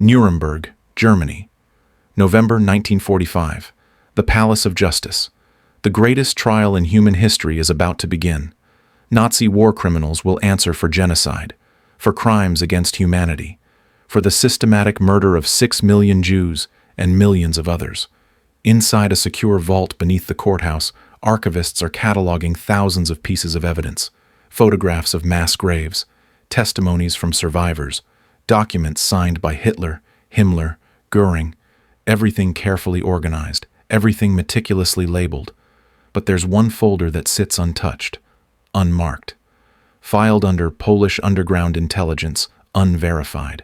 Nuremberg, Germany. November 1945. The Palace of Justice. The greatest trial in human history is about to begin. Nazi war criminals will answer for genocide, for crimes against humanity, for the systematic murder of 6 million Jews and millions of others. Inside a secure vault beneath the courthouse, archivists are cataloging thousands of pieces of evidence, photographs of mass graves, testimonies from survivors, documents signed by Hitler, Himmler, Goering, everything carefully organized, everything meticulously labeled. But there's one folder that sits untouched, unmarked, filed under Polish underground intelligence, unverified.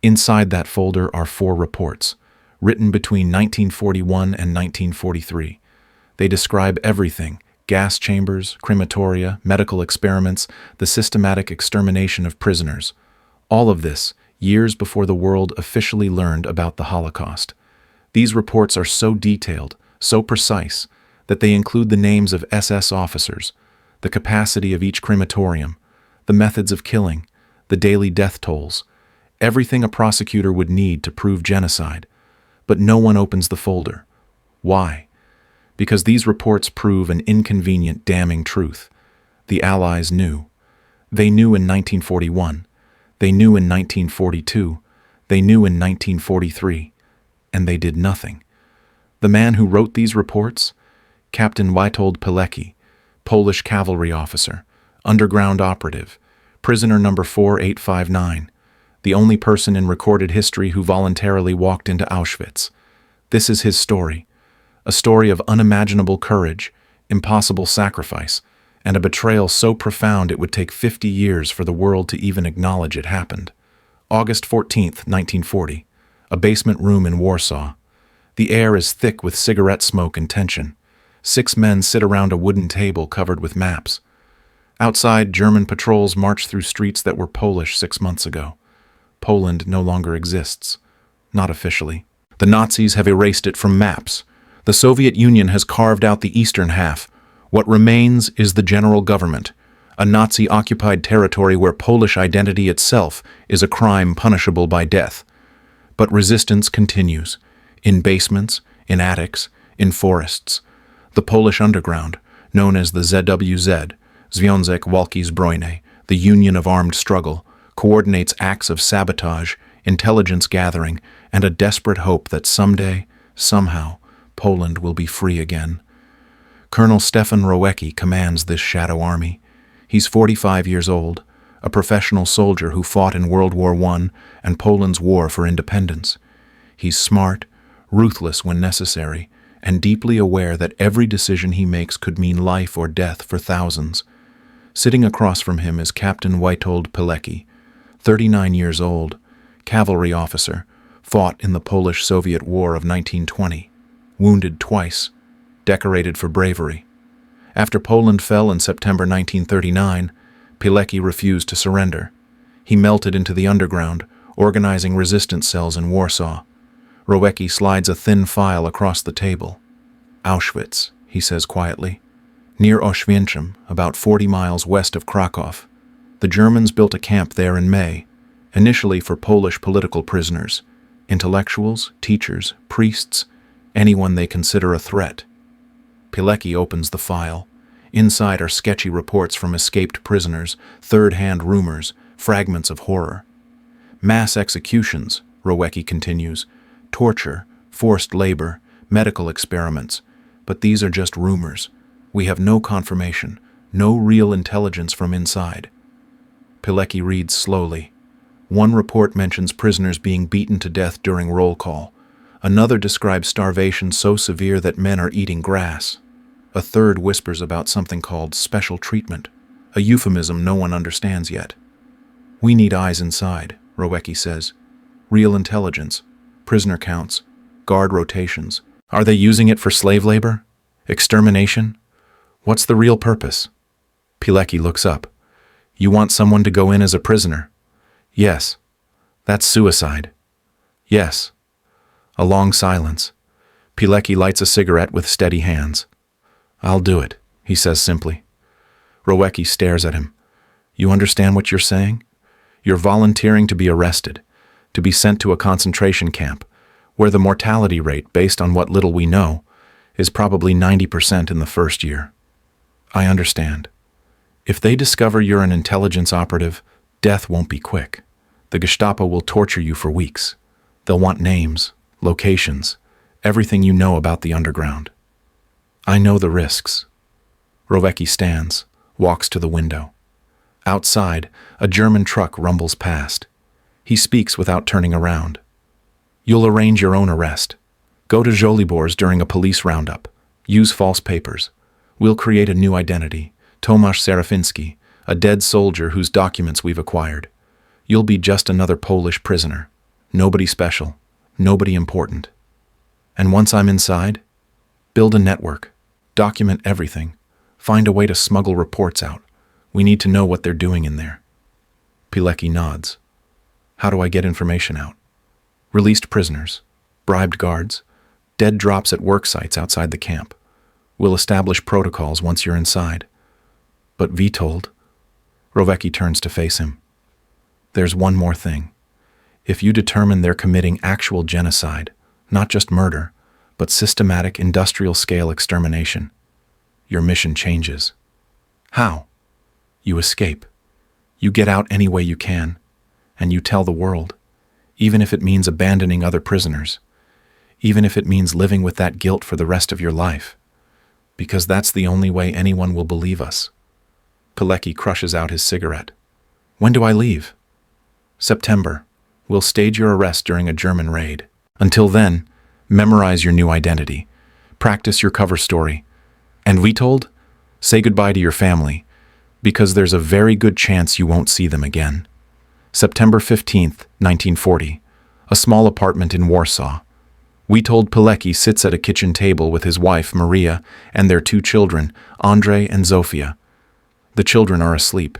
Inside that folder are 4 reports, written between 1941 and 1943. They describe everything: gas chambers, crematoria, medical experiments, the systematic extermination of prisoners. All of this, years before the world officially learned about the Holocaust. These reports are so detailed, so precise, that they include the names of SS officers, the capacity of each crematorium, the methods of killing, the daily death tolls, everything a prosecutor would need to prove genocide. But no one opens the folder. Why? Because these reports prove an inconvenient, damning truth. The Allies knew. They knew in 1941. They knew in 1942. They knew in 1943. And they did nothing. The man who wrote these reports? Captain Witold Pilecki, Polish cavalry officer, underground operative, prisoner number 4859, the only person in recorded history who voluntarily walked into Auschwitz. This is his story, a story of unimaginable courage, impossible sacrifice, and a betrayal so profound it would take 50 years for the world to even acknowledge it happened. August 14th, 1940, a basement room in Warsaw. The air is thick with cigarette smoke and tension. 6 men sit around a wooden table covered with maps. Outside, German patrols march through streets that were Polish 6 months ago. Poland no longer exists. Not officially. The Nazis have erased it from maps. The Soviet Union has carved out the eastern half. What remains is the general government, a Nazi-occupied territory where Polish identity itself is a crime punishable by death. But resistance continues. In basements, in attics, in forests. The Polish underground, known as the ZWZ, Związek Walki Zbrojnej, the Union of Armed Struggle, coordinates acts of sabotage, intelligence gathering, and a desperate hope that someday, somehow, Poland will be free again. Colonel Stefan Rowecki commands this shadow army. He's 45 years old, a professional soldier who fought in World War I and Poland's war for independence. He's smart, ruthless when necessary, and deeply aware that every decision he makes could mean life or death for thousands. Sitting across from him is Captain Witold Pilecki, 39 years old, cavalry officer, fought in the Polish-Soviet War of 1920, wounded twice, decorated for bravery. After Poland fell in September 1939, Pilecki refused to surrender. He melted into the underground, organizing resistance cells in Warsaw. Rowecki slides a thin file across the table. Auschwitz, he says quietly. Near Auschwitz, about 40 miles west of Krakow. The Germans built a camp there in May, initially for Polish political prisoners, intellectuals, teachers, priests, anyone they consider a threat. Pilecki opens the file. Inside are sketchy reports from escaped prisoners, third-hand rumors, fragments of horror. Mass executions, Rowecki continues, torture, forced labor, medical experiments. But these are just rumors. We have no confirmation, no real intelligence from inside. Pilecki reads slowly. One report mentions prisoners being beaten to death during roll call. Another describes starvation so severe that men are eating grass. A third whispers about something called special treatment, a euphemism no one understands yet. We need eyes inside, Rowecki says. Real intelligence, prisoner counts, guard rotations. Are they using it for slave labor? Extermination? What's the real purpose? Pilecki looks up. You want someone to go in as a prisoner? Yes. That's suicide. Yes. A long silence. Pilecki lights a cigarette with steady hands. I'll do it, he says simply. Rowecki stares at him. You understand what you're saying? You're volunteering to be arrested, to be sent to a concentration camp, where the mortality rate, based on what little we know, is probably 90% in the first year. I understand. If they discover you're an intelligence operative, death won't be quick. The Gestapo will torture you for weeks. They'll want names, locations, everything you know about the underground. I know the risks. Pilecki stands, walks to the window. Outside, a German truck rumbles past. He speaks without turning around. You'll arrange your own arrest. Go to Jolibor's during a police roundup. Use false papers. We'll create a new identity, Tomasz Serafiński, a dead soldier whose documents we've acquired. You'll be just another Polish prisoner. Nobody special, nobody important. And once I'm inside, build a network, document everything, find a way to smuggle reports out. We need to know what they're doing in there. Pilecki nods. How do I get information out? Released prisoners, bribed guards, dead drops at work sites outside the camp. We'll establish protocols once you're inside. But Witold, Pilecki turns to face him. There's one more thing. If you determine they're committing actual genocide, not just murder, but systematic industrial-scale extermination, your mission changes. How? You escape. You get out any way you can, and you tell the world, even if it means abandoning other prisoners, even if it means living with that guilt for the rest of your life, because that's the only way anyone will believe us. Pilecki crushes out his cigarette. When do I leave? September. We'll stage your arrest during a German raid. Until then, memorize your new identity, practice your cover story, and Witold, say goodbye to your family, because there's a very good chance you won't see them again. September 15th, 1940, a small apartment in Warsaw. Witold Pilecki sits at a kitchen table with his wife, Maria, and their two children, Andrei and Zofia. The children are asleep.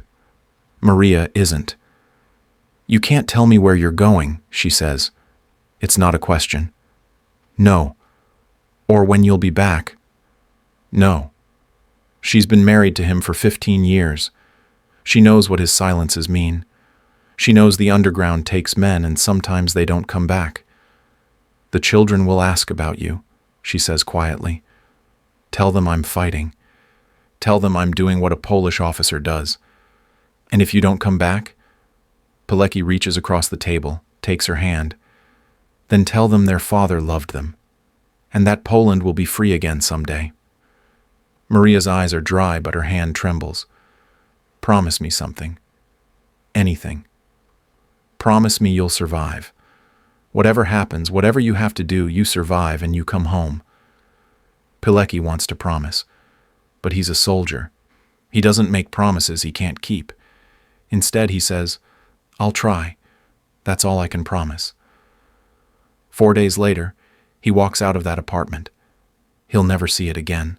Maria isn't. You can't tell me where you're going, she says. It's not a question. No. Or when you'll be back. No. She's been married to him for 15 years. She knows what his silences mean. She knows the underground takes men and sometimes they don't come back. The children will ask about you, she says quietly. Tell them I'm fighting. Tell them I'm doing what a Polish officer does. And if you don't come back, Pilecki reaches across the table, takes her hand. Then tell them their father loved them, and that Poland will be free again someday. Maria's eyes are dry, but her hand trembles. Promise me something. Anything. Promise me you'll survive. Whatever happens, whatever you have to do, you survive and you come home. Pilecki wants to promise, but he's a soldier. He doesn't make promises he can't keep. Instead, he says, I'll try. That's all I can promise. 4 days later, he walks out of that apartment. He'll never see it again.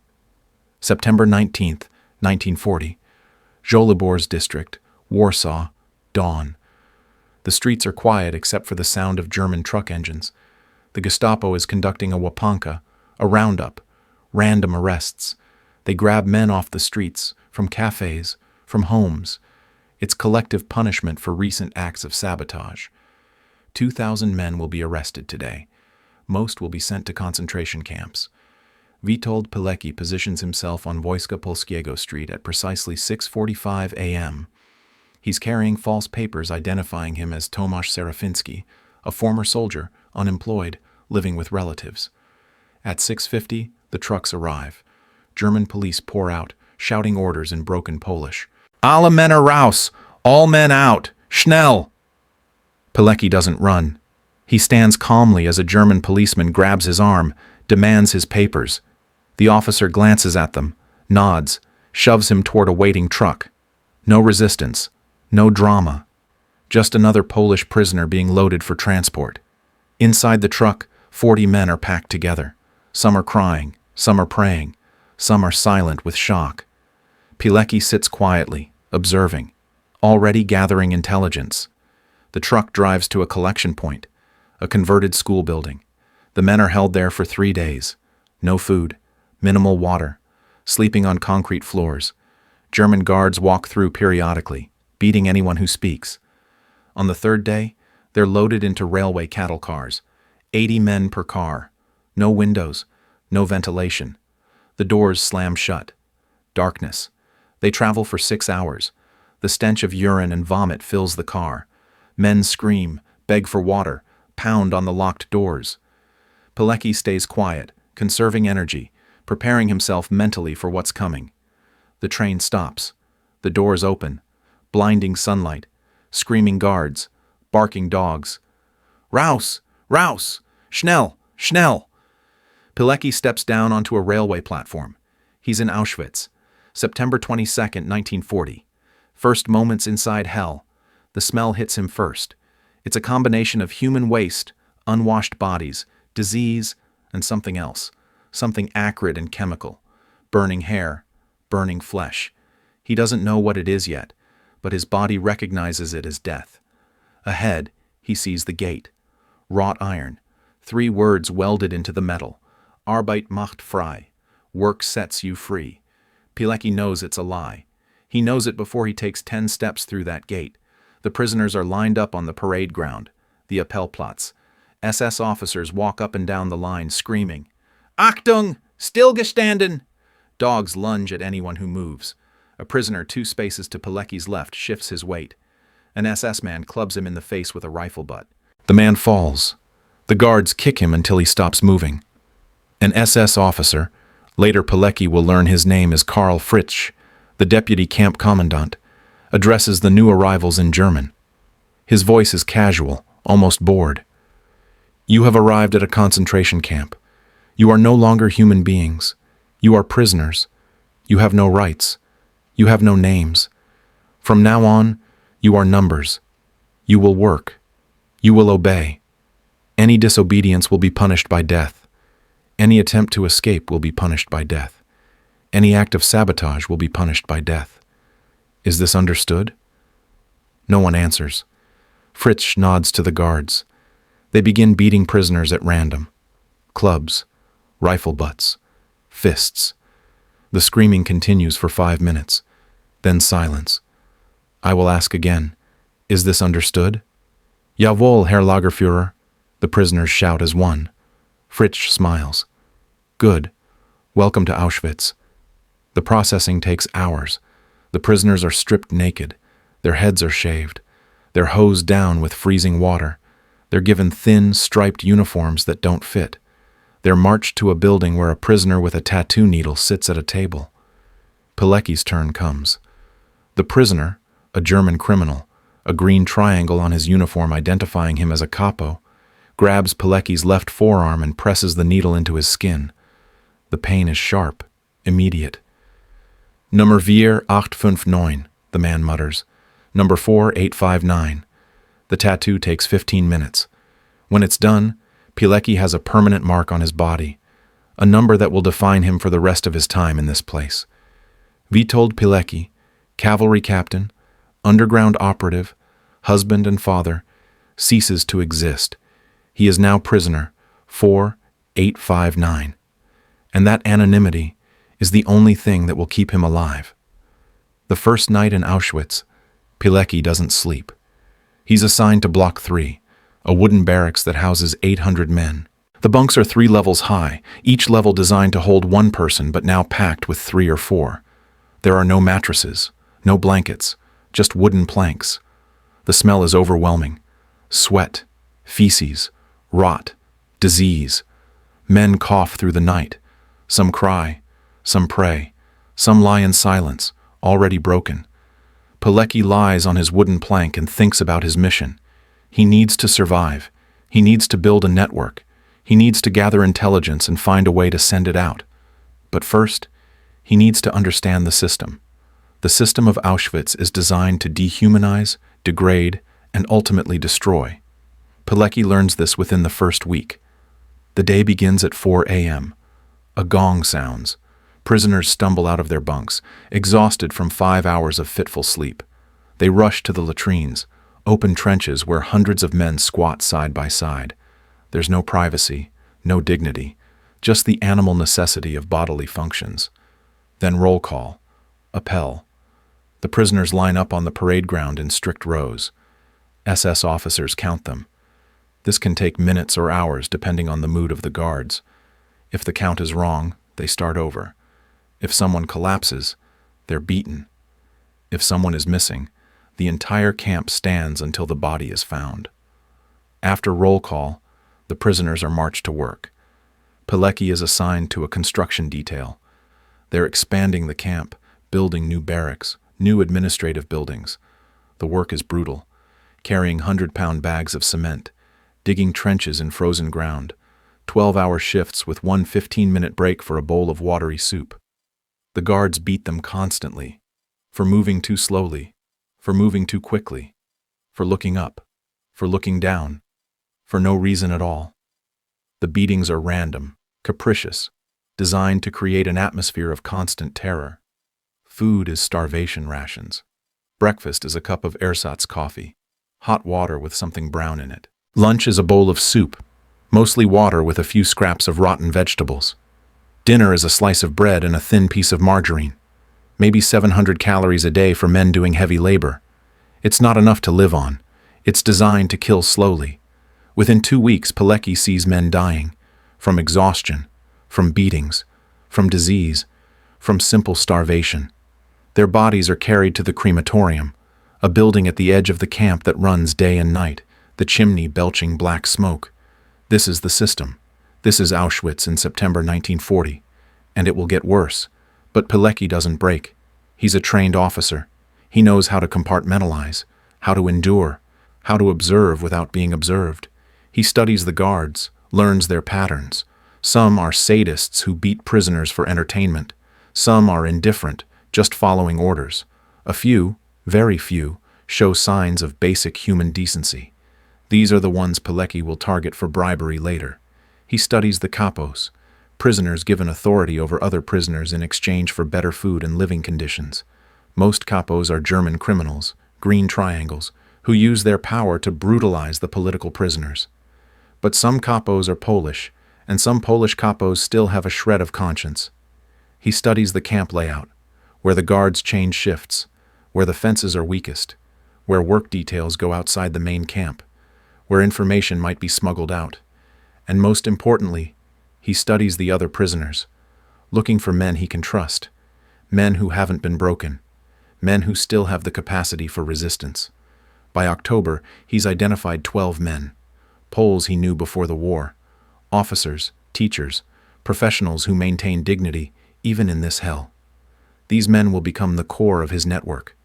September 19th, 1940. Jolibor's district, Warsaw, dawn. The streets are quiet except for the sound of German truck engines. The Gestapo is conducting a łapanka, a roundup, random arrests. They grab men off the streets, from cafes, from homes. It's collective punishment for recent acts of sabotage. 2,000 men will be arrested today. Most will be sent to concentration camps. Witold Pilecki positions himself on Wojska Polskiego Street at precisely 6:45 a.m. He's carrying false papers identifying him as Tomasz Serafiński, a former soldier, unemployed, living with relatives. At 6:50, the trucks arrive. German police pour out, shouting orders in broken Polish. Alle Männer raus! All men out! Schnell! Pilecki doesn't run. He stands calmly as a German policeman grabs his arm, demands his papers. The officer glances at them, nods, shoves him toward a waiting truck. No resistance, no drama. Just another Polish prisoner being loaded for transport. Inside the truck, 40 men are packed together. Some are crying, some are praying, some are silent with shock. Pilecki sits quietly, observing, already gathering intelligence. The truck drives to a collection point, a converted school building. The men are held there for 3 days. No food, minimal water, sleeping on concrete floors. German guards walk through periodically, beating anyone who speaks. On the 3rd day, They're loaded into railway cattle cars. 80 men per car. No windows, no ventilation. The doors slam shut. Darkness. They travel for 6 hours. The stench of urine and vomit fills the car. Men scream, beg for water, pound on the locked doors. Pilecki stays quiet, conserving energy, preparing himself mentally for what's coming. The train stops. The doors open. Blinding sunlight. Screaming guards. Barking dogs. Raus! Raus! Schnell! Schnell! Pilecki steps down onto a railway platform. He's in Auschwitz. September 22nd, 1940. First moments inside hell. The smell hits him first. It's a combination of human waste, unwashed bodies, disease, and something else. Something acrid and chemical. Burning hair, burning flesh. He doesn't know what it is yet, but his body recognizes it as death. Ahead, he sees the gate. Wrought iron. 3 words welded into the metal. Arbeit macht frei. Work sets you free. Pilecki knows it's a lie. He knows it before he takes 10 steps through that gate. The prisoners are lined up on the parade ground, the Appellplatz. SS officers walk up and down the line screaming, Achtung! Stillgestanden! Dogs lunge at anyone who moves. A prisoner 2 spaces to Pilecki's left shifts his weight. An SS man clubs him in the face with a rifle butt. The man falls. The guards kick him until he stops moving. An SS officer, later Pilecki will learn his name is Karl Fritsch, the deputy camp commandant, addresses the new arrivals in German. His voice is casual, almost bored. You have arrived at a concentration camp. You are no longer human beings. You are prisoners. You have no rights. You have no names. From now on, you are numbers. You will work. You will obey. Any disobedience will be punished by death. Any attempt to escape will be punished by death. Any act of sabotage will be punished by death. Is this understood? No one answers. Fritsch nods to the guards. They begin beating prisoners at random. Clubs, rifle butts, fists. The screaming continues for 5 minutes. Then silence. I will ask again. Is this understood? Jawohl, Herr Lagerführer. The prisoners shout as one. Fritsch smiles. Good. Welcome to Auschwitz. The processing takes hours. The prisoners are stripped naked. Their heads are shaved. They're hosed down with freezing water. They're given thin, striped uniforms that don't fit. They're marched to a building where a prisoner with a tattoo needle sits at a table. Pilecki's turn comes. The prisoner, a German criminal, a green triangle on his uniform identifying him as a capo, grabs Pilecki's left forearm and presses the needle into his skin. The pain is sharp, immediate. Nummer 4859, the man mutters. Number 4859. The tattoo takes 15 minutes. When it's done, Pilecki has a permanent mark on his body, a number that will define him for the rest of his time in this place. Witold Pilecki, cavalry captain, underground operative, husband and father, ceases to exist. He is now prisoner 4859. And that anonymity is the only thing that will keep him alive. The first night in Auschwitz, Pilecki doesn't sleep. He's assigned to Block 3, a wooden barracks that houses 800 men. The bunks are 3 levels high, each level designed to hold 1 person but now packed with 3 or 4. There are no mattresses, no blankets, just wooden planks. The smell is overwhelming. Sweat, feces, rot, disease. Men cough through the night. Some cry, some pray, some lie in silence, already broken. Pilecki lies on his wooden plank and thinks about his mission. He needs to survive. He needs to build a network. He needs to gather intelligence and find a way to send it out. But first, he needs to understand the system. The system of Auschwitz is designed to dehumanize, degrade, and ultimately destroy. Pilecki learns this within the first week. The day begins at 4 a.m. A gong sounds. Prisoners stumble out of their bunks, exhausted from 5 hours of fitful sleep. They rush to the latrines, open trenches where hundreds of men squat side by side. There's no privacy, no dignity, just the animal necessity of bodily functions. Then roll call. Appell. The prisoners line up on the parade ground in strict rows. SS officers count them. This can take minutes or hours depending on the mood of the guards. If the count is wrong, they start over. If someone collapses, they're beaten. If someone is missing, the entire camp stands until the body is found. After roll call, the prisoners are marched to work. Pilecki is assigned to a construction detail. They're expanding the camp, building new barracks, new administrative buildings. The work is brutal, carrying 100-pound bags of cement, digging trenches in frozen ground, 12-hour shifts with one 15-minute break for a bowl of watery soup. The guards beat them constantly, for moving too slowly, for moving too quickly, for looking up, for looking down, for no reason at all. The beatings are random, capricious, designed to create an atmosphere of constant terror. Food is starvation rations. Breakfast is a cup of ersatz coffee, hot water with something brown in it. Lunch is a bowl of soup, mostly water with a few scraps of rotten vegetables. Dinner is a slice of bread and a thin piece of margarine. Maybe 700 calories a day for men doing heavy labor. It's not enough to live on. It's designed to kill slowly. Within 2 weeks, Pilecki sees men dying, from exhaustion, from beatings, from disease, from simple starvation. Their bodies are carried to the crematorium, a building at the edge of the camp that runs day and night, the chimney belching black smoke. This is the system. This is Auschwitz in September 1940, and it will get worse. But Pilecki doesn't break. He's a trained officer. He knows how to compartmentalize, how to endure, how to observe without being observed. He studies the guards, learns their patterns. Some are sadists who beat prisoners for entertainment. Some are indifferent, just following orders. A few, very few, show signs of basic human decency. These are the ones Pilecki will target for bribery later. He studies the capos, prisoners given authority over other prisoners in exchange for better food and living conditions. Most capos are German criminals, green triangles, who use their power to brutalize the political prisoners. But some capos are Polish, and some Polish capos still have a shred of conscience. He studies the camp layout, where the guards change shifts, where the fences are weakest, where work details go outside the main camp, where information might be smuggled out. And most importantly, he studies the other prisoners, looking for men he can trust, men who haven't been broken, men who still have the capacity for resistance. By October, he's identified 12 men, Poles he knew before the war, officers, teachers, professionals who maintain dignity even in this hell. These men will become the core of his network.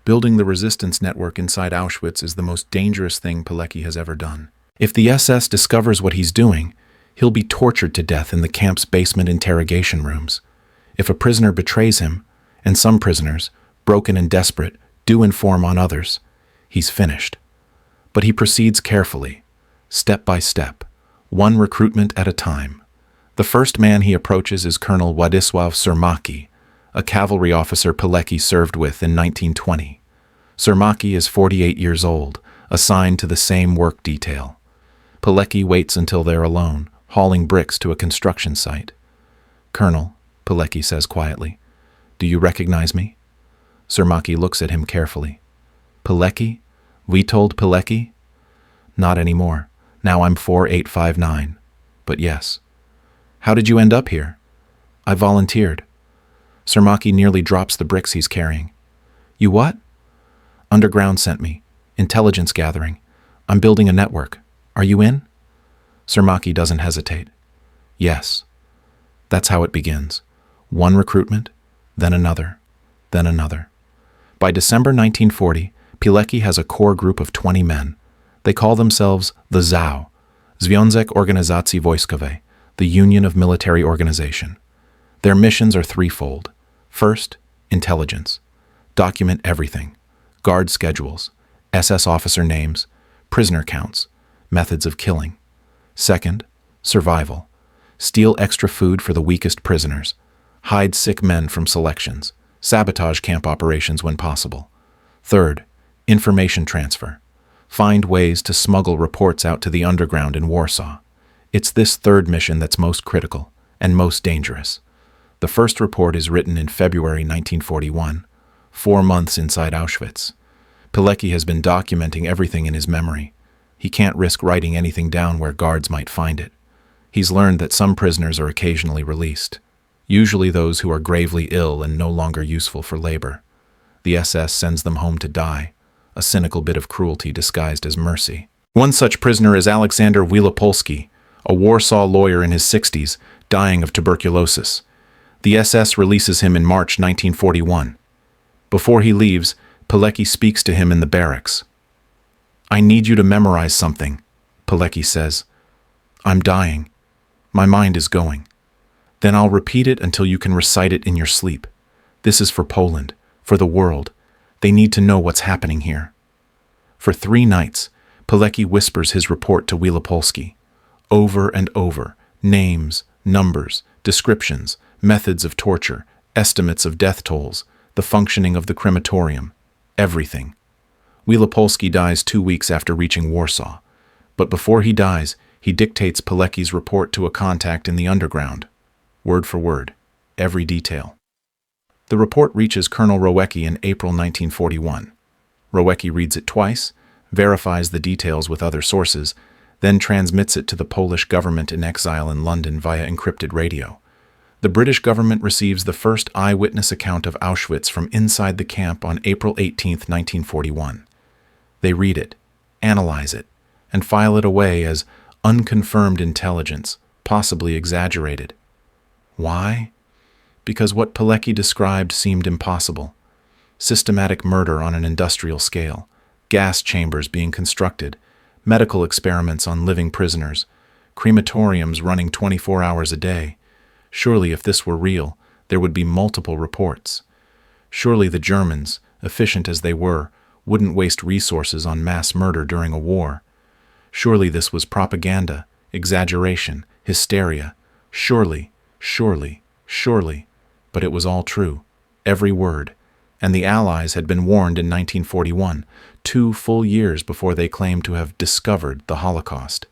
Building the resistance network inside Auschwitz is the most dangerous thing Pilecki has ever done. If the SS discovers what he's doing, he'll be tortured to death in the camp's basement interrogation rooms. If a prisoner betrays him, and some prisoners, broken and desperate, do inform on others, he's finished. But he proceeds carefully, step by step, one recruitment at a time. The first man he approaches is Colonel Władysław Cermaki, a cavalry officer Pilecki served with in 1920. Cermaki is 48 years old, assigned to the same work detail. Pilecki waits until they're alone, hauling bricks to a construction site. "Colonel," Pilecki says quietly, "do you recognize me?" Cermaki looks at him carefully. "Pilecki? Witold Pilecki?" "Not anymore. Now I'm 4859. But yes." "How did you end up here?" "I volunteered." Cermaki nearly drops the bricks he's carrying. "You what?" "Underground sent me. Intelligence gathering. I'm building a network. Are you in?" Cermaki doesn't hesitate. "Yes." That's how it begins. One recruitment, then another, then another. By December 1940, Pilecki has a core group of 20 men. They call themselves the ZOW, Związek Organizacji Wojskowej, the Union of Military Organization. Their missions are threefold. First, intelligence. Document everything. Guard schedules, SS officer names, prisoner counts, methods of killing. Second, survival. Steal extra food for the weakest prisoners. Hide sick men from selections. Sabotage camp operations when possible. Third, information transfer. Find ways to smuggle reports out to the underground in Warsaw. It's this third mission that's most critical and most dangerous. The first report is written in February 1941, 4 months inside Auschwitz. Pilecki has been documenting everything in his memory. He can't risk writing anything down where guards might find it. He's learned that some prisoners are occasionally released, usually those who are gravely ill and no longer useful for labor. The SS sends them home to die, a cynical bit of cruelty disguised as mercy. One such prisoner is Alexander Wielopolski, a Warsaw lawyer in his 60s, dying of tuberculosis. The SS releases him in March 1941. Before he leaves, Pilecki speaks to him in the barracks. "I need you to memorize something," Pilecki says. "I'm dying. My mind is going. Then I'll repeat it until you can recite it in your sleep. This is for Poland, for the world. They need to know what's happening here." For 3 nights, Pilecki whispers his report to Wielopolski. Over and over, names, numbers, descriptions, methods of torture, estimates of death tolls, the functioning of the crematorium, everything. Wielopolski dies 2 weeks after reaching Warsaw. But before he dies, he dictates Pilecki's report to a contact in the underground. Word for word, every detail. The report reaches Colonel Rowecki in April 1941. Rowecki reads it twice, verifies the details with other sources, then transmits it to the Polish government in exile in London via encrypted radio. The British government receives the first eyewitness account of Auschwitz from inside the camp on April 18, 1941. They read it, analyze it, and file it away as unconfirmed intelligence, possibly exaggerated. Why? Because what Pilecki described seemed impossible. Systematic murder on an industrial scale, gas chambers being constructed, medical experiments on living prisoners, crematoriums running 24 hours a day. Surely if this were real, there would be multiple reports. Surely the Germans, efficient as they were, wouldn't waste resources on mass murder during a war. Surely this was propaganda, exaggeration, hysteria. Surely, surely, surely. But it was all true, every word. And the Allies had been warned in 1941, 2 full years before they claimed to have discovered the Holocaust.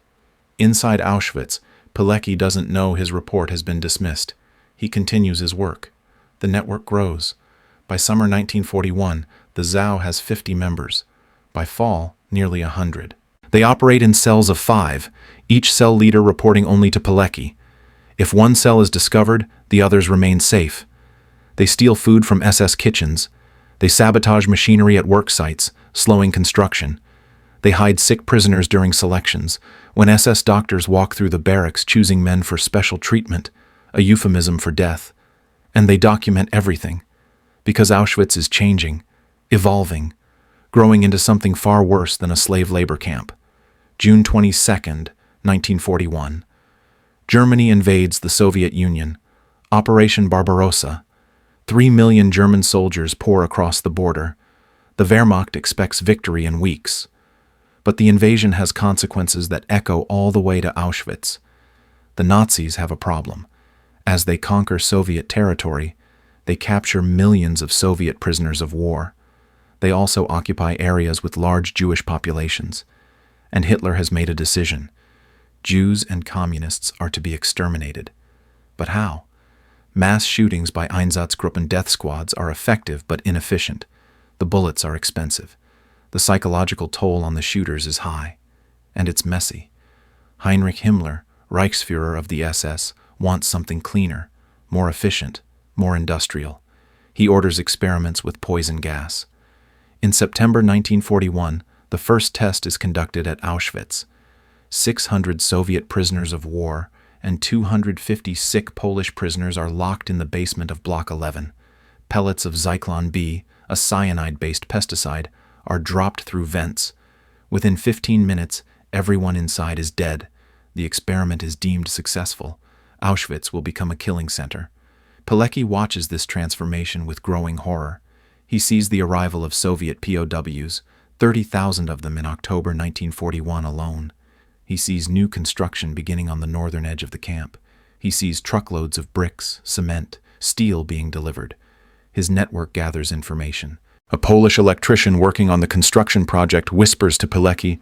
Inside Auschwitz, Pilecki doesn't know his report has been dismissed. He continues his work. The network grows. By summer 1941, the ZOW has 50 members. By fall, nearly 100. They operate in cells of 5, each cell leader reporting only to Pilecki. If one cell is discovered, the others remain safe. They steal food from SS kitchens. They sabotage machinery at work sites, slowing construction. They hide sick prisoners during selections, when SS doctors walk through the barracks choosing men for special treatment, a euphemism for death. And they document everything, because Auschwitz is changing, evolving, growing into something far worse than a slave labor camp. June 22nd, 1941. Germany invades the Soviet Union. Operation Barbarossa. 3 million German soldiers pour across the border. The Wehrmacht expects victory in weeks. But the invasion has consequences that echo all the way to Auschwitz. The Nazis have a problem. As they conquer Soviet territory, they capture millions of Soviet prisoners of war. They also occupy areas with large Jewish populations. And Hitler has made a decision. Jews and communists are to be exterminated. But how? Mass shootings by Einsatzgruppen death squads are effective but inefficient. The bullets are expensive. The psychological toll on the shooters is high. And it's messy. Heinrich Himmler, Reichsfuhrer of the SS, wants something cleaner, more efficient, more industrial. He orders experiments with poison gas. In September 1941, the first test is conducted at Auschwitz. 600 Soviet prisoners of war and 250 sick Polish prisoners are locked in the basement of Block 11. Pellets of Zyklon B, a cyanide-based pesticide, are dropped through vents. Within 15 minutes, everyone inside is dead. The experiment is deemed successful. Auschwitz will become a killing center. Pilecki watches this transformation with growing horror. He sees the arrival of Soviet POWs, 30,000 of them in October 1941 alone. He sees new construction beginning on the northern edge of the camp. He sees truckloads of bricks, cement, steel being delivered. His network gathers information. A Polish electrician working on the construction project whispers to Pilecki,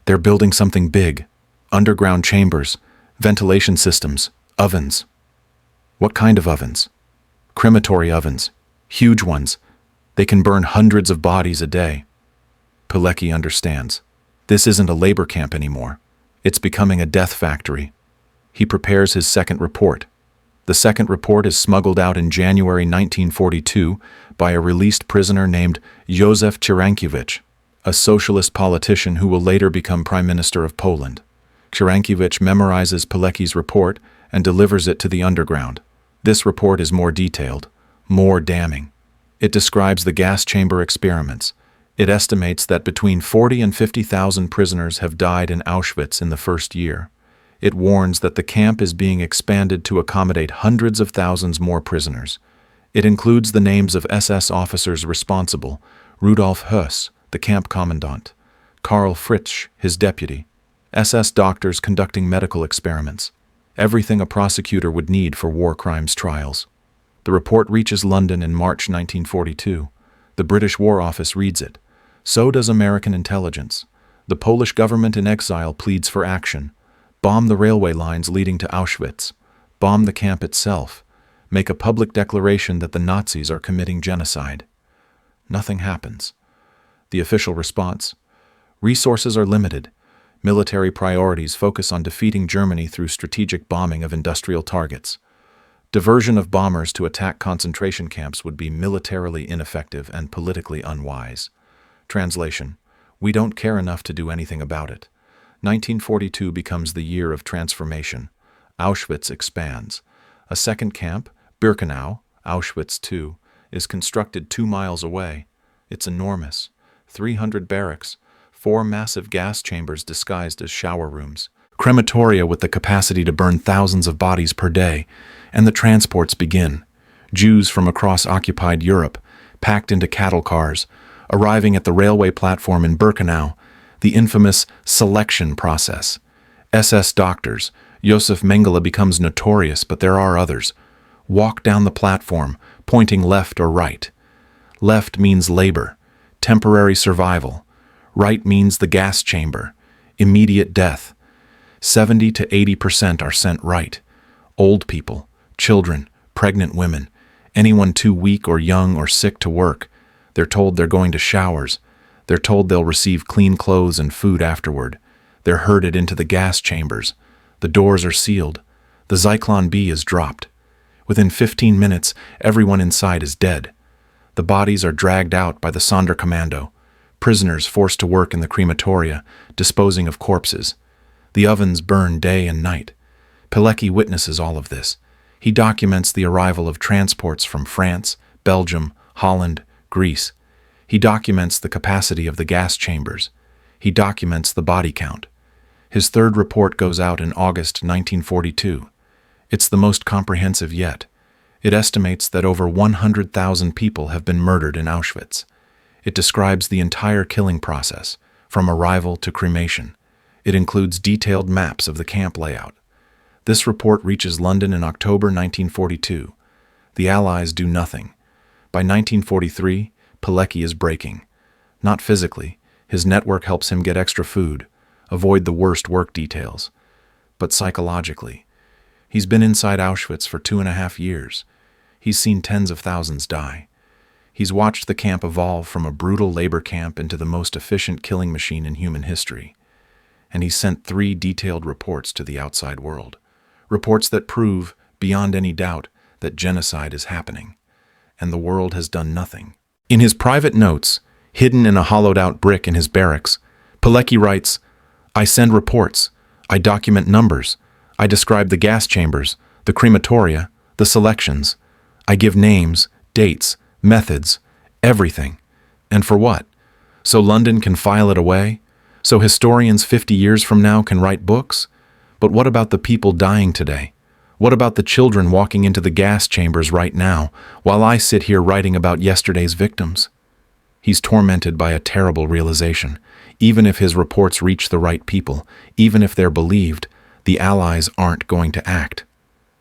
"They're building something big. Underground chambers, ventilation systems, ovens." "What kind of ovens?" "Crematory ovens. Huge ones. They can burn hundreds of bodies a day." Pilecki understands. This isn't a labor camp anymore. It's becoming a death factory. He prepares his second report. The second report is smuggled out in January 1942 by a released prisoner named Józef Cyrankiewicz, a socialist politician who will later become Prime Minister of Poland. Cyrankiewicz memorizes Pilecki's report and delivers it to the underground. This report is more detailed, more damning. It describes the gas chamber experiments. It estimates that between 40 and 50,000 prisoners have died in Auschwitz in the first year. It warns that the camp is being expanded to accommodate hundreds of thousands more prisoners. It includes the names of SS officers responsible: Rudolf Höss, the camp commandant; Karl Fritsch, his deputy; SS doctors conducting medical experiments. Everything a prosecutor would need for war crimes trials. The report reaches London in March 1942. The British War Office reads it. So does American intelligence. The Polish government in exile pleads for action. Bomb the railway lines leading to Auschwitz. Bomb the camp itself. Make a public declaration that the Nazis are committing genocide. Nothing happens. The official response: resources are limited. Military priorities focus on defeating Germany through strategic bombing of industrial targets. Diversion of bombers to attack concentration camps would be militarily ineffective and politically unwise. Translation: we don't care enough to do anything about it. 1942 becomes the year of transformation. Auschwitz expands. A second camp, Birkenau, Auschwitz II, is constructed 2 miles away. It's enormous. 300 barracks, 4 massive gas chambers disguised as shower rooms, crematoria with the capacity to burn thousands of bodies per day, and the transports begin. Jews from across occupied Europe, packed into cattle cars, arriving at the railway platform in Birkenau, the infamous selection process. SS doctors, Josef Mengele becomes notorious, but there are others, walk down the platform, pointing left or right. Left means labor, temporary survival. Right means the gas chamber, immediate death. 70 to 80% are sent right. Old people, children, pregnant women, anyone too weak or young or sick to work. They're told they're going to showers. They're told they'll receive clean clothes and food afterward. They're herded into the gas chambers. The doors are sealed. The Zyklon B is dropped. Within 15 minutes, everyone inside is dead. The bodies are dragged out by the Sonderkommando. Prisoners forced to work in the crematoria, disposing of corpses. The ovens burn day and night. Pilecki witnesses all of this. He documents the arrival of transports from France, Belgium, Holland, Greece. He documents the capacity of the gas chambers. He documents the body count. His third report goes out in August 1942. It's the most comprehensive yet. It estimates that over 100,000 people have been murdered in Auschwitz. It describes the entire killing process, from arrival to cremation. It includes detailed maps of the camp layout. This report reaches London in October 1942. The Allies do nothing. By 1943, Pilecki is breaking. Not physically. His network helps him get extra food, avoid the worst work details. But psychologically. He's been inside Auschwitz for 2.5 years. He's seen tens of thousands die. He's watched the camp evolve from a brutal labor camp into the most efficient killing machine in human history. And he's sent 3 detailed reports to the outside world. Reports that prove, beyond any doubt, that genocide is happening. And the world has done nothing. In his private notes, hidden in a hollowed-out brick in his barracks, Pilecki writes, "I send reports. I document numbers. I describe the gas chambers, the crematoria, the selections. I give names, dates, methods, everything. And for what? So London can file it away? So historians 50 years from now can write books? But what about the people dying today? What about the children walking into the gas chambers right now, while I sit here writing about yesterday's victims?" He's tormented by a terrible realization. Even if his reports reach the right people, even if they're believed, the Allies aren't going to act.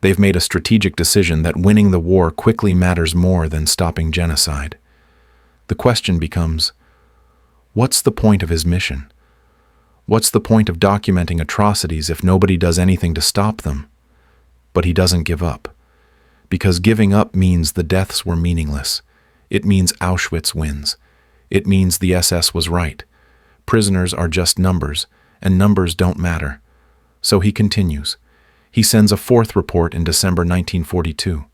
They've made a strategic decision that winning the war quickly matters more than stopping genocide. The question becomes, what's the point of his mission? What's the point of documenting atrocities if nobody does anything to stop them? But he doesn't give up. Because giving up means the deaths were meaningless. It means Auschwitz wins. It means the SS was right. Prisoners are just numbers, and numbers don't matter. So he continues. He sends a fourth report in December 1942.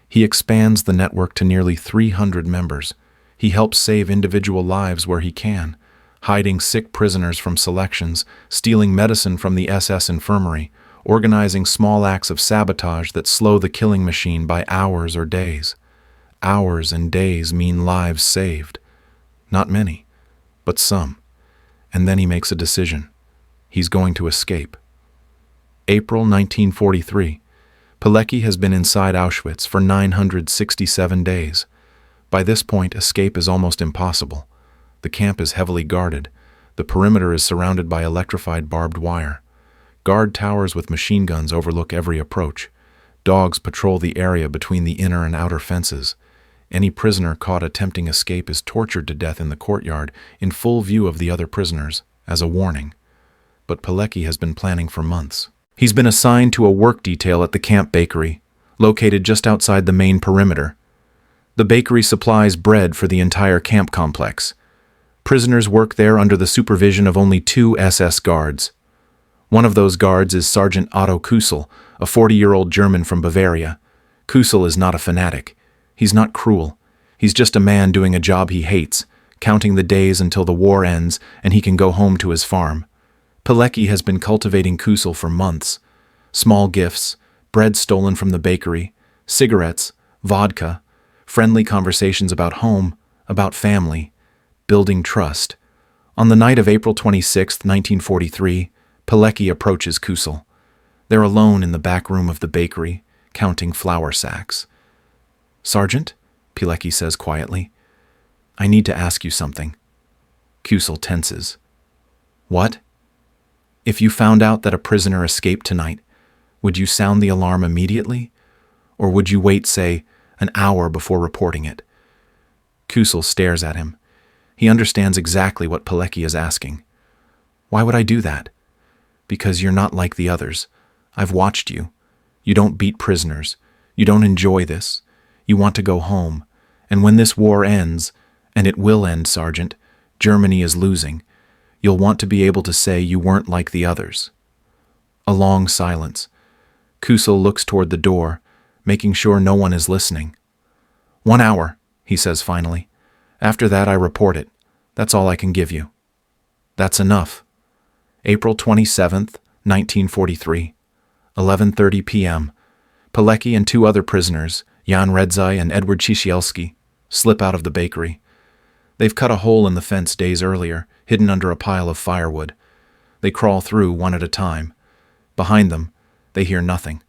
He expands the network to nearly 300 members. He helps save individual lives where he can, hiding sick prisoners from selections, stealing medicine from the SS infirmary, organizing small acts of sabotage that slow the killing machine by hours or days. Hours and days mean lives saved. Not many, but some. And then he makes a decision. He's going to escape. April 1943. Pilecki has been inside Auschwitz for 967 days. By this point, escape is almost impossible. The camp is heavily guarded. The perimeter is surrounded by electrified barbed wire. Guard towers with machine guns overlook every approach. Dogs patrol the area between the inner and outer fences. Any prisoner caught attempting escape is tortured to death in the courtyard in full view of the other prisoners, as a warning. But Pilecki has been planning for months. He's been assigned to a work detail at the camp bakery, located just outside the main perimeter. The bakery supplies bread for the entire camp complex. Prisoners work there under the supervision of only 2 SS guards. One of those guards is Sergeant Otto Kusel, a 40-year-old German from Bavaria. Kusel is not a fanatic. He's not cruel. He's just a man doing a job he hates, counting the days until the war ends and he can go home to his farm. Pilecki has been cultivating Kusel for months. Small gifts, bread stolen from the bakery, cigarettes, vodka, friendly conversations about home, about family, building trust. On the night of April 26, 1943, Pilecki approaches Kusel. They're alone in the back room of the bakery, counting flour sacks. "Sergeant," Pilecki says quietly, "I need to ask you something." Kusel tenses. "What?" "If you found out that a prisoner escaped tonight, would you sound the alarm immediately? Or would you wait, say, an hour before reporting it?" Kusel stares at him. He understands exactly what Pilecki is asking. "Why would I do that?" "Because you're not like the others. I've watched you. You don't beat prisoners. You don't enjoy this. You want to go home. And when this war ends, and it will end, Sergeant, Germany is losing. You'll want to be able to say you weren't like the others." A long silence. Kusel looks toward the door, making sure no one is listening. "1 hour," he says finally. "After that, I report it. That's all I can give you." "That's enough." April 27th, 1943, 11:30 p.m. Pilecki and 2 other prisoners, Jan Redzai and Edward Cisielski, slip out of the bakery. They've cut a hole in the fence days earlier, hidden under a pile of firewood. They crawl through one at a time. Behind them, they hear nothing.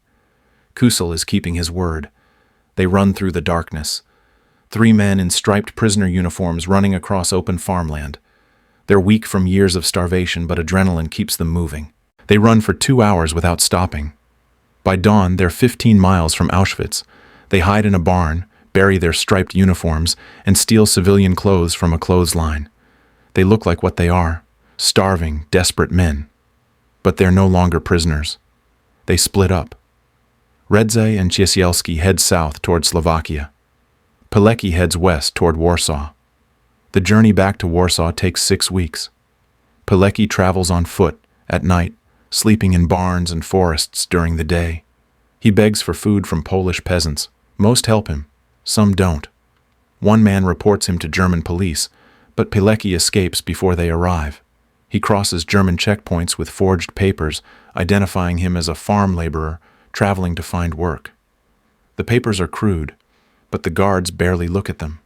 Kusel is keeping his word. They run through the darkness. 3 men in striped prisoner uniforms running across open farmland. They're weak from years of starvation, but adrenaline keeps them moving. They run for 2 hours without stopping. By dawn, they're 15 miles from Auschwitz. They hide in a barn, bury their striped uniforms, and steal civilian clothes from a clothesline. They look like what they are, starving, desperate men. But they're no longer prisoners. They split up. Redzai and Cisielski head south toward Slovakia. Pilecki heads west toward Warsaw. The journey back to Warsaw takes 6 weeks. Pilecki travels on foot, at night, sleeping in barns and forests during the day. He begs for food from Polish peasants. Most help him, some don't. One man reports him to German police, but Pilecki escapes before they arrive. He crosses German checkpoints with forged papers, identifying him as a farm laborer traveling to find work. The papers are crude, but the guards barely look at them.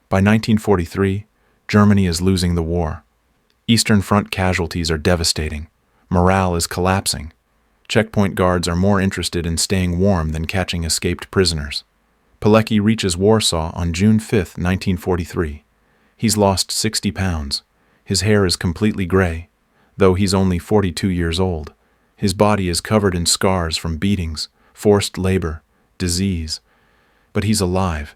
By 1943, Germany is losing the war. Eastern Front casualties are devastating. Morale is collapsing. Checkpoint guards are more interested in staying warm than catching escaped prisoners. Pilecki reaches Warsaw on June 5, 1943. He's lost 60 pounds. His hair is completely gray, though he's only 42 years old. His body is covered in scars from beatings, forced labor, disease. But he's alive.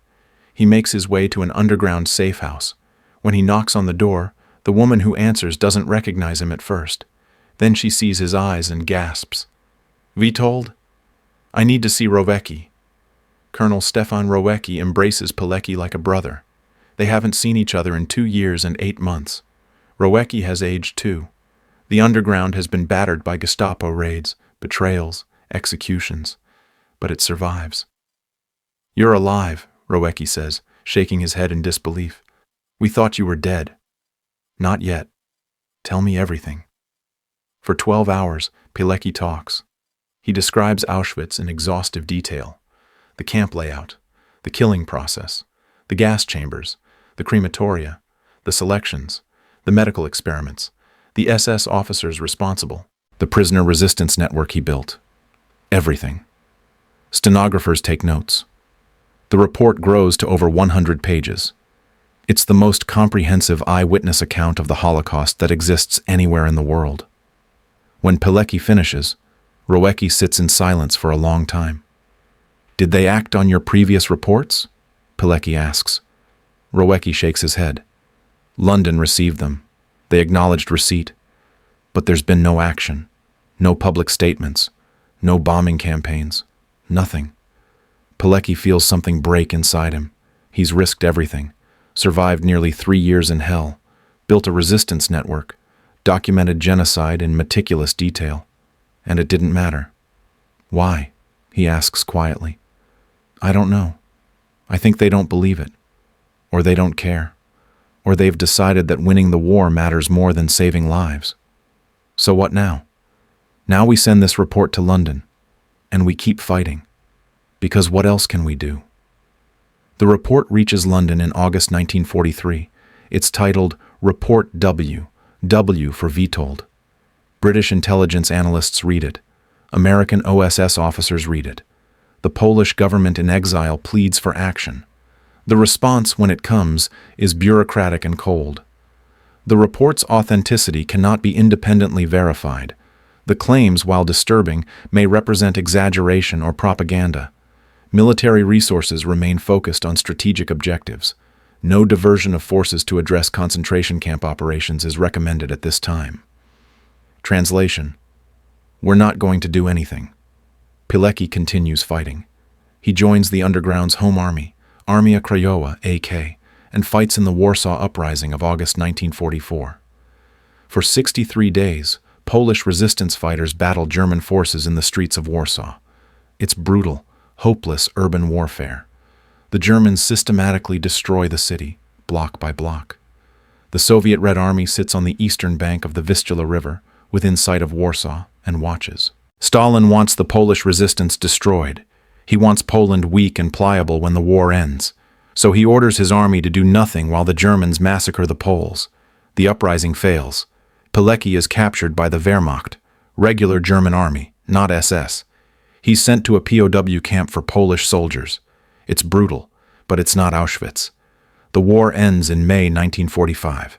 He makes his way to an underground safe house. When he knocks on the door, the woman who answers doesn't recognize him at first. Then she sees his eyes and gasps. "Witold? I need to see Rowecki." Colonel Stefan Rowecki embraces Pilecki like a brother. They haven't seen each other in 2 years and 8 months. Rowecki has aged too. The underground has been battered by Gestapo raids, betrayals, executions, but it survives. "You're alive," Rowecki says, shaking his head in disbelief. "We thought you were dead." "Not yet. Tell me everything." For 12 hours, Pilecki talks. He describes Auschwitz in exhaustive detail. The camp layout, the killing process, the gas chambers, the crematoria, the selections, the medical experiments, the SS officers responsible, the prisoner resistance network he built. Everything. Stenographers take notes. The report grows to over 100 pages. It's the most comprehensive eyewitness account of the Holocaust that exists anywhere in the world. When Pilecki finishes, Rowecki sits in silence for a long time. "Did they act on your previous reports?" Pilecki asks. Rowecki shakes his head. "London received them. They acknowledged receipt. But there's been no action, no public statements, no bombing campaigns, nothing." Pilecki feels something break inside him. He's risked everything, survived nearly 3 years in hell, built a resistance network, documented genocide in meticulous detail, and it didn't matter. "Why?" he asks quietly. "I don't know. I think they don't believe it, or they don't care, or they've decided that winning the war matters more than saving lives. So what now? Now we send this report to London, and we keep fighting. Because what else can we do?" The report reaches London in August 1943. It's titled Report W, W for Witold. British intelligence analysts read it. American OSS officers read it. The Polish government in exile pleads for action. The response, when it comes, is bureaucratic and cold. The report's authenticity cannot be independently verified. The claims, while disturbing, may represent exaggeration or propaganda. Military resources remain focused on strategic objectives. No diversion of forces to address concentration camp operations is recommended at this time. Translation: "We're not going to do anything." Pilecki continues fighting. He joins the underground's home army, Armia Krajowa, AK, and fights in the Warsaw Uprising of August 1944. For 63 days, Polish resistance fighters battle German forces in the streets of Warsaw. It's brutal, hopeless urban warfare. The Germans systematically destroy the city, block by block. The Soviet Red Army sits on the eastern bank of the Vistula River, within sight of Warsaw, and watches. Stalin wants the Polish resistance destroyed. He wants Poland weak and pliable when the war ends. So he orders his army to do nothing while the Germans massacre the Poles. The uprising fails. Pilecki is captured by the Wehrmacht, regular German army, not SS. He's sent to a POW camp for Polish soldiers. It's brutal, but it's not Auschwitz. The war ends in May 1945.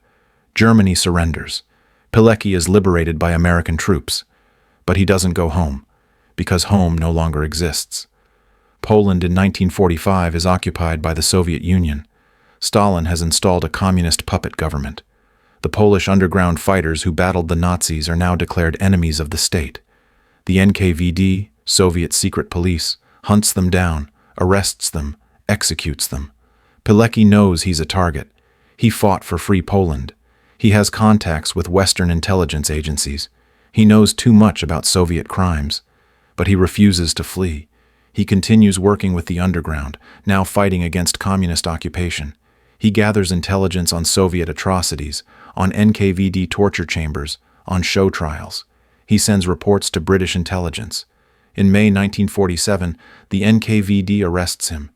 Germany surrenders. Pilecki is liberated by American troops. But he doesn't go home, because home no longer exists. Poland in 1945 is occupied by the Soviet Union. Stalin has installed a communist puppet government. The Polish underground fighters who battled the Nazis are now declared enemies of the state. The NKVD, Soviet secret police, hunts them down, arrests them, executes them. Pilecki knows he's a target. He fought for free Poland. He has contacts with Western intelligence agencies. He knows too much about Soviet crimes. But he refuses to flee. He continues working with the underground, now fighting against communist occupation. He gathers intelligence on Soviet atrocities, on NKVD torture chambers, on show trials. He sends reports to British intelligence. In May 1947, the NKVD arrests him.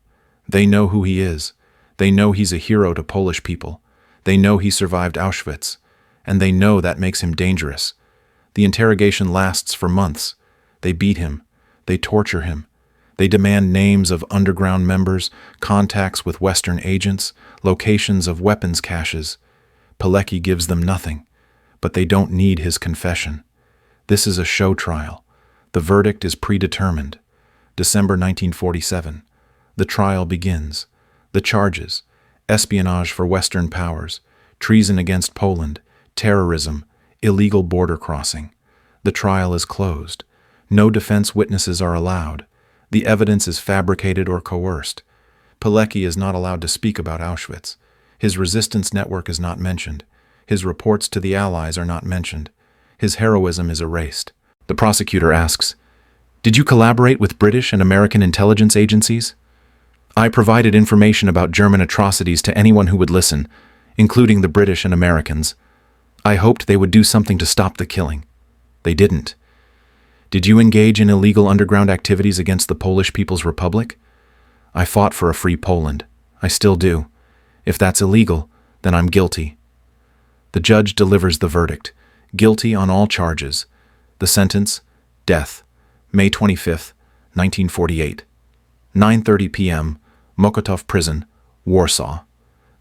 They know who he is. They know he's a hero to Polish people. They know he survived Auschwitz. And they know that makes him dangerous. The interrogation lasts for months. They beat him. They torture him. They demand names of underground members, contacts with Western agents, locations of weapons caches. Pilecki gives them nothing. But they don't need his confession. This is a show trial. The verdict is predetermined. December 1947. The trial begins. The charges: espionage for Western powers, treason against Poland, terrorism, illegal border crossing. The trial is closed. No defense witnesses are allowed. The evidence is fabricated or coerced. Pilecki is not allowed to speak about Auschwitz. His resistance network is not mentioned. His reports to the Allies are not mentioned. His heroism is erased. The prosecutor asks, "Did you collaborate with British and American intelligence agencies?" "I provided information about German atrocities to anyone who would listen, including the British and Americans. I hoped they would do something to stop the killing. They didn't." "Did you engage in illegal underground activities against the Polish People's Republic?" "I fought for a free Poland. I still do. If that's illegal, then I'm guilty." The judge delivers the verdict, guilty on all charges. The sentence, death, May 25, 1948. 9:30 p.m., Mokotów Prison, Warsaw.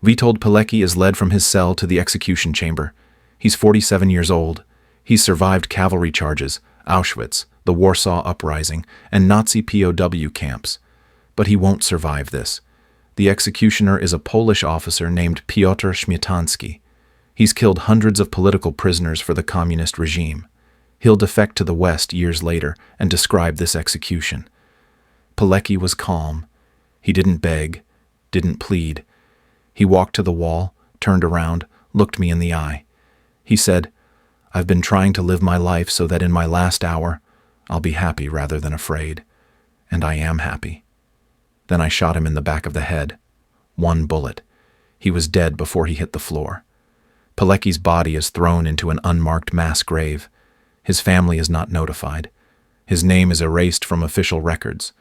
Witold Pilecki is led from his cell to the execution chamber. He's 47 years old. He's survived cavalry charges, Auschwitz, the Warsaw Uprising, and Nazi POW camps. But he won't survive this. The executioner is a Polish officer named Piotr Śmietański. He's killed hundreds of political prisoners for the communist regime. He'll defect to the West years later and describe this execution. Pilecki was calm. He didn't beg, didn't plead. He walked to the wall, turned around, looked me in the eye. He said, "I've been trying to live my life so that in my last hour, I'll be happy rather than afraid. And I am happy." Then I shot him in the back of the head. 1 bullet. He was dead before he hit the floor. Pilecki's body is thrown into an unmarked mass grave. His family is not notified. His name is erased from official records.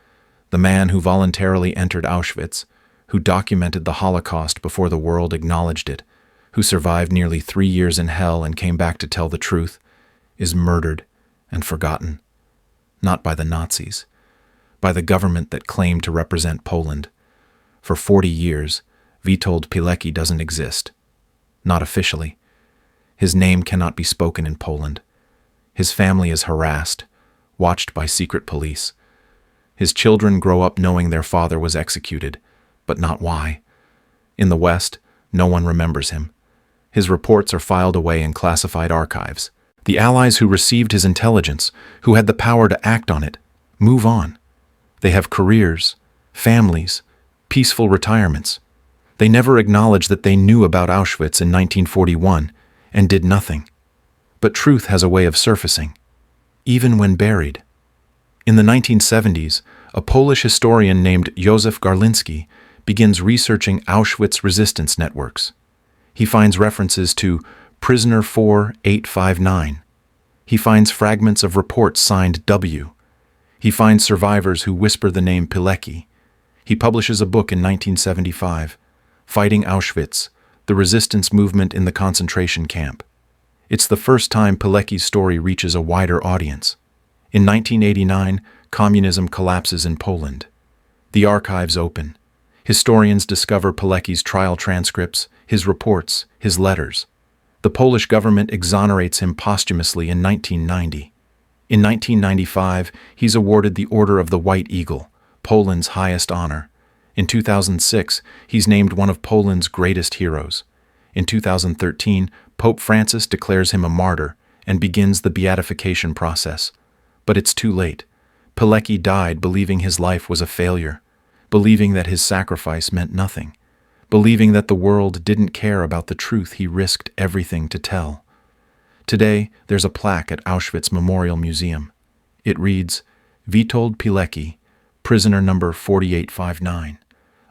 The man who voluntarily entered Auschwitz, who documented the Holocaust before the world acknowledged it, who survived nearly 3 years in hell and came back to tell the truth, is murdered and forgotten. Not by the Nazis, by the government that claimed to represent Poland. For 40 years, Witold Pilecki doesn't exist. Not officially. His name cannot be spoken in Poland. His family is harassed, watched by secret police. His children grow up knowing their father was executed, but not why. In the West, no one remembers him. His reports are filed away in classified archives. The Allies who received his intelligence, who had the power to act on it, move on. They have careers, families, peaceful retirements. They never acknowledge that they knew about Auschwitz in 1941 and did nothing. But truth has a way of surfacing, even when buried. In the 1970s, a Polish historian named Józef Garlinski begins researching Auschwitz resistance networks. He finds references to Prisoner 4859. He finds fragments of reports signed W. He finds survivors who whisper the name Pilecki. He publishes a book in 1975, Fighting Auschwitz, the resistance movement in the concentration camp. It's the first time Pilecki's story reaches a wider audience. In 1989, communism collapses in Poland. The archives open. Historians discover Pilecki's trial transcripts, his reports, his letters. The Polish government exonerates him posthumously in 1990. In 1995, he's awarded the Order of the White Eagle, Poland's highest honor. In 2006, he's named one of Poland's greatest heroes. In 2013, Pope Francis declares him a martyr and begins the beatification process. But it's too late. Pilecki died believing his life was a failure, believing that his sacrifice meant nothing, believing that the world didn't care about the truth he risked everything to tell. Today, there's a plaque at Auschwitz Memorial Museum. It reads, Witold Pilecki, prisoner number 4859,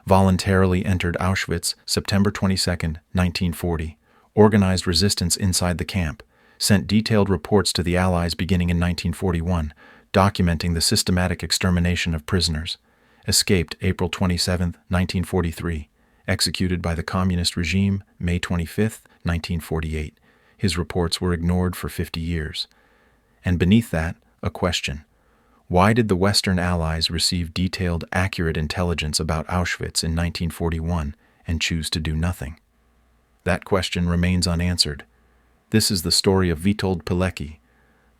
voluntarily entered Auschwitz September 22, 1940, organized resistance inside the camp, sent detailed reports to the Allies beginning in 1941, documenting the systematic extermination of prisoners, escaped April 27, 1943, executed by the communist regime May 25, 1948. His reports were ignored for 50 years. And beneath that, a question. Why did the Western Allies receive detailed, accurate intelligence about Auschwitz in 1941 and choose to do nothing? That question remains unanswered. This is the story of Witold Pilecki,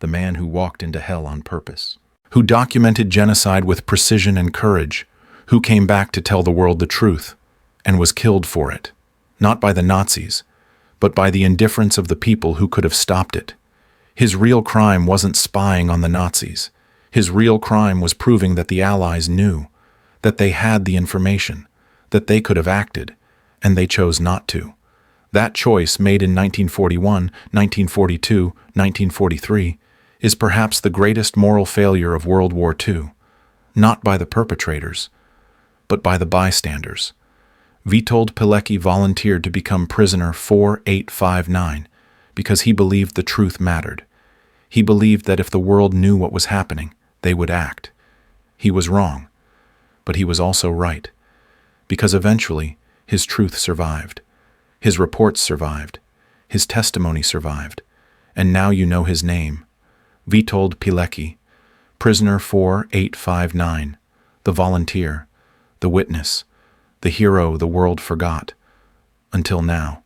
the man who walked into hell on purpose, who documented genocide with precision and courage, who came back to tell the world the truth, and was killed for it, not by the Nazis, but by the indifference of the people who could have stopped it. His real crime wasn't spying on the Nazis. His real crime was proving that the Allies knew, that they had the information, that they could have acted, and they chose not to. That choice, made in 1941, 1942, 1943, is perhaps the greatest moral failure of World War II, not by the perpetrators, but by the bystanders. Witold Pilecki volunteered to become prisoner 4859 because he believed the truth mattered. He believed that if the world knew what was happening, they would act. He was wrong, but he was also right, because eventually his truth survived. His reports survived. His testimony survived. And now you know his name. Witold Pilecki, prisoner 4859, the volunteer, the witness, the hero the world forgot, until now.